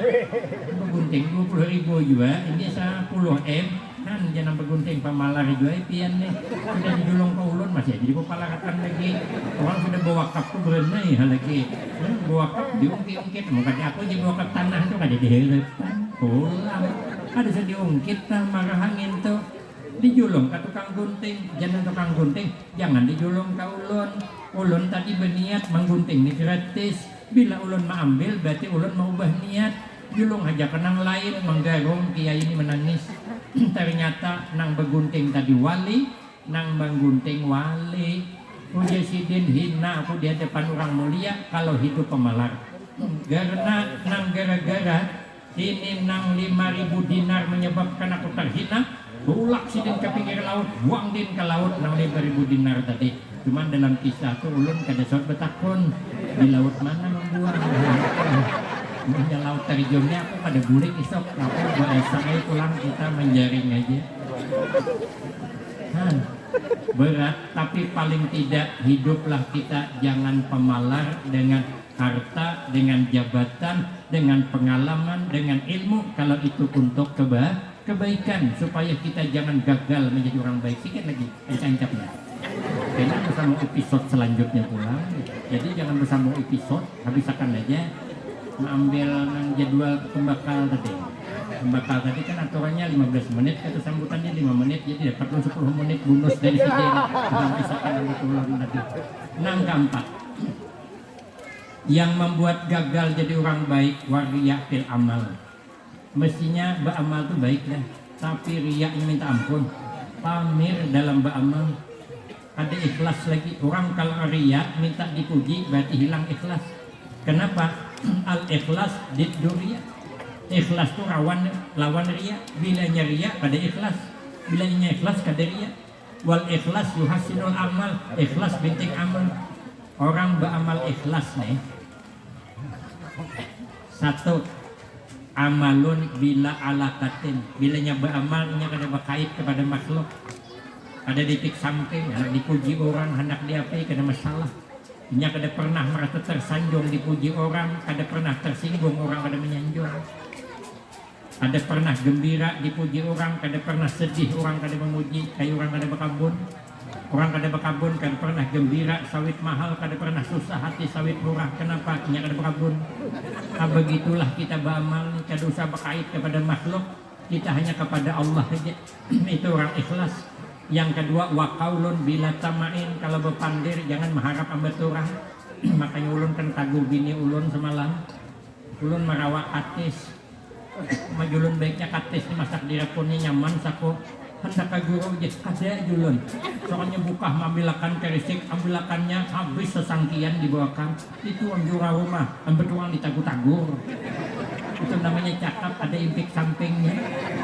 begunting 20.000 juga, ini 10 M kan jangan begunting pamalar juga pian nih sudah dijulung ke ulun masih jadi pepalaratan lagi orang sudah bawa kap tuh berenai lagi bawa kap diungkit-ungkit makanya aku jadi bawa kap tanah tuh ada diherepan pulang ada bisa diungkit nah marah angin tuh dijulung ke tukang gunting jangan tukang gunting jangan dijulung ke ulun tadi berniat menggunting ini gratis bila ulun mau ambil berarti ulun mau ubah niat julung aja kenang lain menggarung kiai ini menangis ternyata nang begunting tadi wali nang menggunting wali udah sidin hina aku di depan orang mulia kalau hidup pemalar karena nang gara-gara ini nang 5.000 dinar menyebabkan aku terhina tulak sidin ke pinggir laut buang din ke laut nang 5.000 dinar tadi cuman dalam kisah tuh ulun kada sort betakun di laut mana membuang punya laut terjunnya aku pada bulik isok aku buat esok pulang kita menjaring aja berat tapi paling tidak hiduplah kita jangan pemalar dengan harta, dengan jabatan, dengan pengalaman, dengan ilmu kalau itu untuk kebaikan supaya kita jangan gagal menjadi orang baik. Sikit lagi ancapnya karena bersama episode selanjutnya pulang jadi jangan bersama episode habiskan aja mengambil jadwal pembakal tadi kan aturannya 15 menit kata sambutannya 5 menit jadi dapat 10 menit bonus dari sini nang keempat yang membuat gagal jadi orang baik waria fil amal mestinya beramal tuh baik dah tapi riaknya minta ampun pamir dalam beramal ada ikhlas lagi orang kalau riak minta dipuji berarti hilang ikhlas kenapa al-ikhlas didduria ikhlas itu lawan ria bilanya ria pada ikhlas bilanya ikhlas kada ria wal ikhlas yuhasinul amal ikhlas bintik amal orang beramal ikhlas nih satu amalun bila alakatin bilanya beramalnya kada berkait kepada makhluk ada titik samping hendak dipuji orang hendak diapai kada masalah nya kada pernah merasa tersanjung dipuji orang, kada pernah tersinggung orang kada menyanjung. Ada pernah gembira dipuji orang, kada pernah sedih orang kada memuji, kayak orang kada berkabun. Orang kada berkabun kada pernah gembira, sawit mahal kada pernah susah hati sawit murah. Kenapa? Nya kada berkabun. Begitulah kita beramal, kada usah berkait kepada makhluk, kita hanya kepada Allah saja. Itu orang ikhlas. Yang kedua waqaulun bila tamain kalau berpandir jangan mengharap ambat orang makanya ulun kan taguh bini ulun semalam ulun merawat katis majulun baiknya katis dimasak di rapunnya nyaman sako hendak ke guru je kada julun soalnya buka ambilakan kerisik ambilakannya habis sesangkian dibawakan itu anjura rumah ambetuang ditagur-tagur itu namanya cakap ada impik sampingnya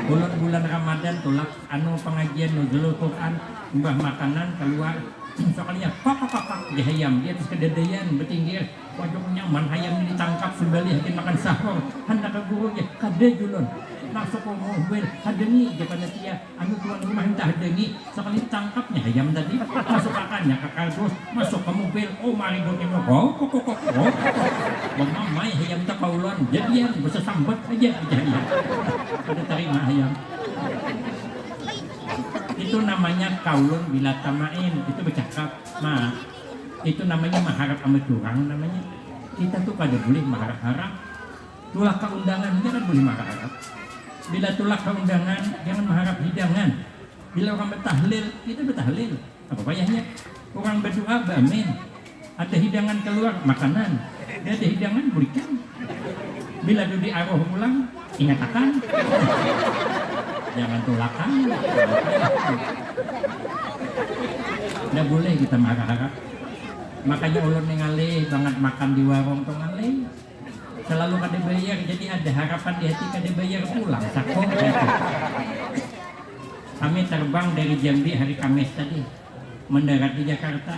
bulan Ramadan tulak anu pengajian nuzul Quran mbah makanan keluar soalnya kok dia hayam dia terus kededean betinggir wajahnya man hayam ditangkap sembelih hakin makan sahur hendak ke gurunya kada julun masuk ke mobil hadengi dia pada dia anu tuan rumah entah hadengi sekali tangkapnya hayam tadi masuk akannya ke kardus masuk ke mobil oh mari bukti kok mamai hayam tak kaulan jadian bisa sambat aja ya pada terima hayam itu namanya kaulun bila tamain itu bercakap itu namanya mengharap sama curang namanya kita tuh kada boleh mengharap-harap tulah keundangan kita kan boleh mengharap bila tulah keundangan jangan mengharap hidangan bila orang bertahlil kita bertahlil apa payahnya orang berdoa beramin ada hidangan keluar makanan ada hidangan berikan bila dudi arwah pulang ingat akan jangan tulakan tidak boleh kita marah-harap makanya ulun ningali banget makan di warung tuh ngali selalu kada bayar jadi ada harapan di hati kada bayar pulang sakok gitu. Kami terbang dari Jambi hari Kamis tadi mendarat di Jakarta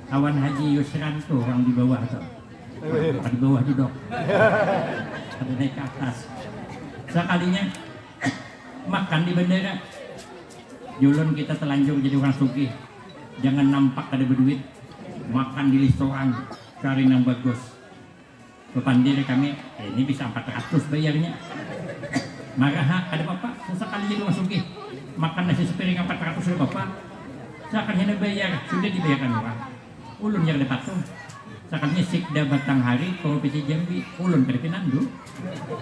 kawan Haji Yusran tuh orang di bawah tuh di bawah duduk ada naik ke atas sekalinya makan di bandara Julun kita telanjur jadi orang sugih. Jangan nampak ada berduit. Makan di restoran, cari yang bagus. Kepandiri kami, ini bisa 400 bayarnya. Marah, ada bapak, susah kali jadi orang sugih. Makan nasi sepiring 400 oleh bapak. Sakannya bayar, sudah dibayarkan orang. Ulun yang ada patung. Sakannya sikda batang hari, provinsi Jambi, ulun ke Pinandu.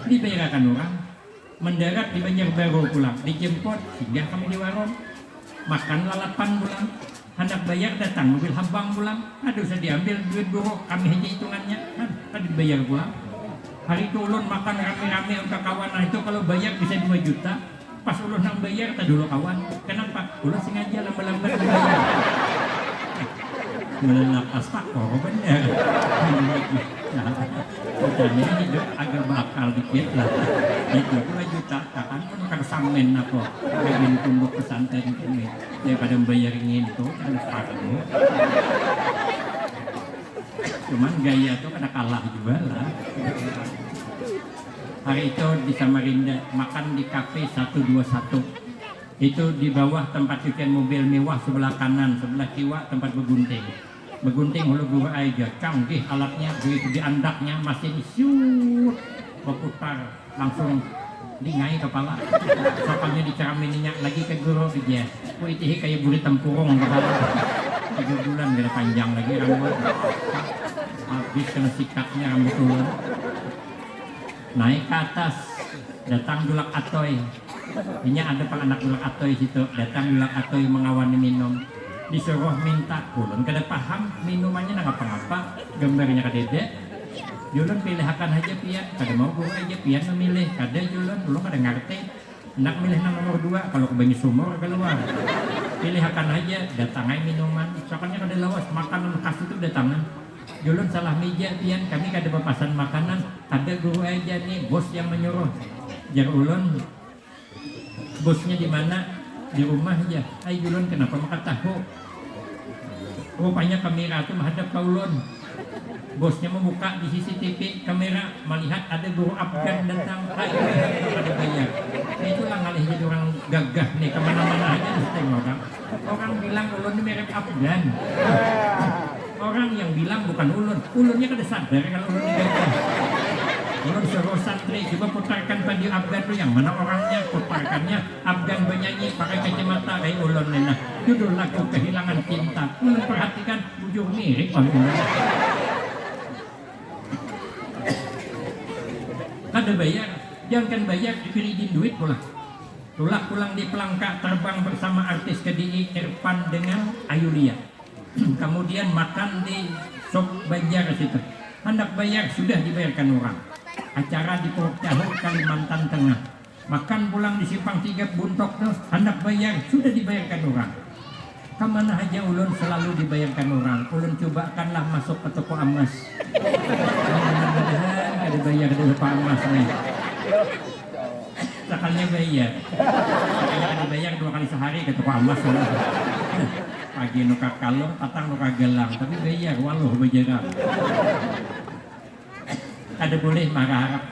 Dibayarkan orang. Mendarat di Banjarbaru pulang, dijemput, singgah kami di warung. Makan lalapan pulang. Hendak bayar datang mobil habang pulang. Aduh saya diambil duit buruk, kami hanya hitungannya. Kan dibayar pulang. Hari itu ulun makan rame-rame untuk kawan. Nah itu kalau bayar bisa 2 juta. Pas ulun nang bayar tak dulu kawan. Kenapa? Ulun sengaja lambat-lambat bayar. Melenapas tak kok bener. Nah, hidup agak bakal dikit lah. Itu 2 juta kan kan samen apa. Pengen tumbuk pesantren ini. Daripada bayar itu kan fardu. Cuman gaya tuh kada kalah juga lah. Hari itu di Samarinda makan di kafe 121. Itu di bawah tempat cucian mobil mewah sebelah kanan, sebelah kiri tempat begunting. Begunting hulu gua aja, canggih alatnya, begitu diandaknya masih syut, berputar langsung lingai kepala. Soalnya diceramin minyak lagi ke guru dia. Kuitihi kayak buri tempurung kepala. 3 bulan gak ada panjang lagi rambut. Habis kena sikatnya rambut turun. Naik ke atas, datang Dulak Atoy. Ini ada pak anak Dulak Atoy situ. Datang Dulak Atoy mengawani minum. Disuruh minta, ulun kada paham minumannya nang apa-apa, gambarnya kadede. Julun pilihakan aja pian, kada mau guru aja pian memilih, kada julun, ulun kada ngerti. Nak milih nang nomor 2 kalau kebanyi sumur keluar. Pilihakan aja, datangai minuman. Soalnya kada lawas makanan khas itu datangan. Julun salah meja pian, kami kada berpasan makanan, ada guru aja nih, bos yang menyuruh. Jar ulun, bosnya di mana? Di rumah aja. Ay julun kenapa makan tahu? Rupanya kamera itu menghadap ke ulun. Bosnya membuka di CCTV kamera melihat ada guru Afgan datang. Ay ada bayar. Itulah ngalih jadi orang gagah nih kemana-mana aja disting orang. Orang bilang ulun ini mirip Afgan. Orang yang bilang bukan ulun. Ulunnya kada sadar kalau ulun ini gagah. Ulun suruh santri coba putarkan baju Afgan itu yang mana orangnya, putarkannya Afgan bernyanyi pakai kacamata kayak ulun nena. Judul lagu Kehilangan Cinta. Ulun perhatikan bujur mirip orang ulun. Kada bayar, jangan bayar diberi duit pula. Pulang di Pelangka terbang bersama artis KDI Irfan dengan Ayulia. Kemudian makan di Sop Banjar situ. Hendak bayar sudah dibayarkan orang. Acara di Puruk Cahu Kalimantan Tengah. Makan pulang di Simpang 3 Buntok tuh hendak bayar sudah dibayarkan orang. Kemana aja ulun selalu dibayarkan orang. Ulun cobakanlah masuk ke toko emas. Mudah-mudahan ada bayar di toko emas nih. Sakalnya bayar. Sakalnya ada bayar 2 kali sehari ke toko emas. Pagi nuka kalung, patang nuka gelang. Tapi bayar waluh berjarak. Ada boleh marah-harap.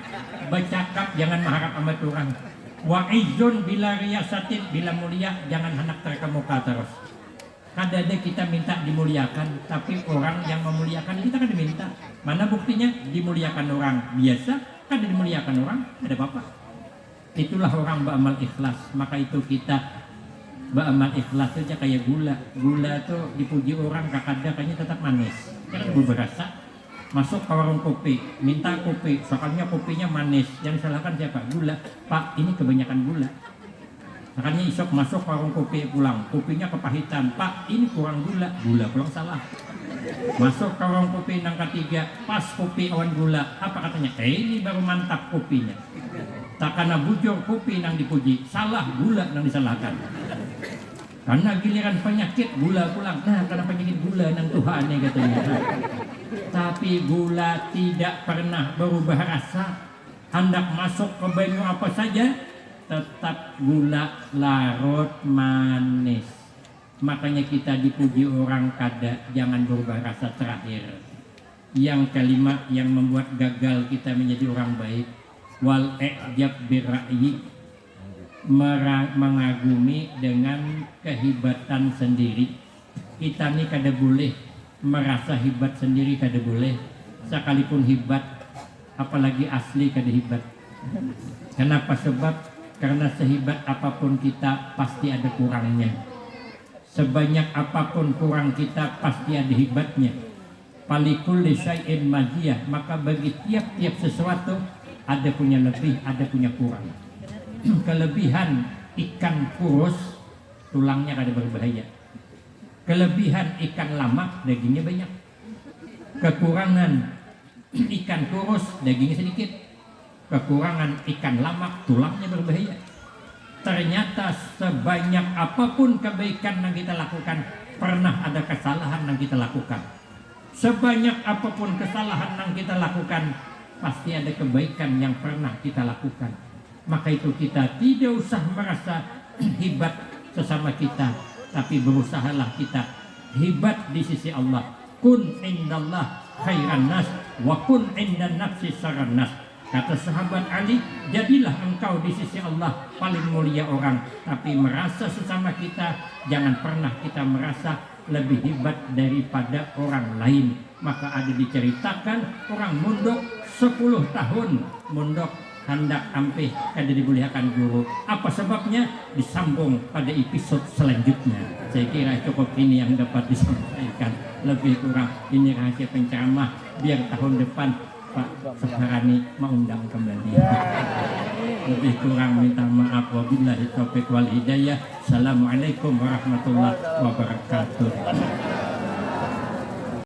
Bercakap jangan mengharap amat orang. Wa'izun bila riyasatin, bila mulia jangan hendak terkemuka terus. Kadang-kadang kita minta dimuliakan, tapi orang yang memuliakan kita kan diminta. Mana buktinya? Dimuliakan orang biasa, kan dimuliakan orang, ada apa-apa. Itulah orang beramal ikhlas. Maka itu kita beramal ikhlas saja kayak gula. Gula tuh dipuji orang, kadang kayaknya tetap manis. Kan berasa. Masuk ke warung kopi, minta kopi, soalnya kopinya manis. Yang disalahkan siapa? Gula. Pak, ini kebanyakan gula. Makanya isok masuk ke warung kopi pulang, kopinya kepahitan. Pak, ini kurang gula. Gula pulang salah. Masuk ke warung kopi nang ketiga, pas kopi awan gula. Apa katanya? Ini baru mantap kopinya. Tak karena bujur kopi nang dipuji, salah gula nang disalahkan. Karena giliran penyakit gula pulang. Nah, karena penyakit gula nang Tuhan nih katanya. Tapi gula tidak pernah berubah rasa. Hendak masuk ke banyu apa saja, tetap gula larut manis. Makanya kita dipuji orang kada jangan berubah rasa terakhir. Yang kelima yang membuat gagal kita menjadi orang baik, wal i'jab birra'yi. mengagumi dengan kehebatan sendiri. Kita nih kada boleh merasa hebat sendiri, kada boleh. Sekalipun hebat, apalagi asli kada hebat. Kenapa? Sebab karena sehebat apapun kita pasti ada kurangnya. Sebanyak apapun kurang kita pasti ada hebatnya. Falikulli syai'in maziyah, maka bagi tiap-tiap sesuatu ada punya lebih, ada punya kurang. Kelebihan ikan kurus, tulangnya kada berbahaya. Kelebihan ikan lama, dagingnya banyak. Kekurangan ikan kurus, dagingnya sedikit. Kekurangan ikan lama, tulangnya berbahaya. Ternyata sebanyak apapun kebaikan yang kita lakukan, pernah ada kesalahan yang kita lakukan. Sebanyak apapun kesalahan yang kita lakukan, pasti ada kebaikan yang pernah kita lakukan. Maka itu kita tidak usah merasa hebat sesama kita, tapi berusahalah kita hebat di sisi Allah. Kun indallah khairan nas wa kun indan nafsi saran nas. Kata sahabat Ali, jadilah engkau di sisi Allah paling mulia orang, tapi merasa sesama kita, jangan pernah kita merasa lebih hebat daripada orang lain. Maka ada diceritakan orang mondok 10 tahun mondok hendak ampih kada dibolehkan guru. Apa sebabnya? Disambung pada episode selanjutnya. Saya kira cukup ini yang dapat disampaikan. Lebih kurang ini rahasia penceramah, biar tahun depan Pak Saharani mengundang kembali. Lebih kurang minta maaf. Wabillahi taufiq wal hidayah. Assalamualaikum warahmatullahi wabarakatuh.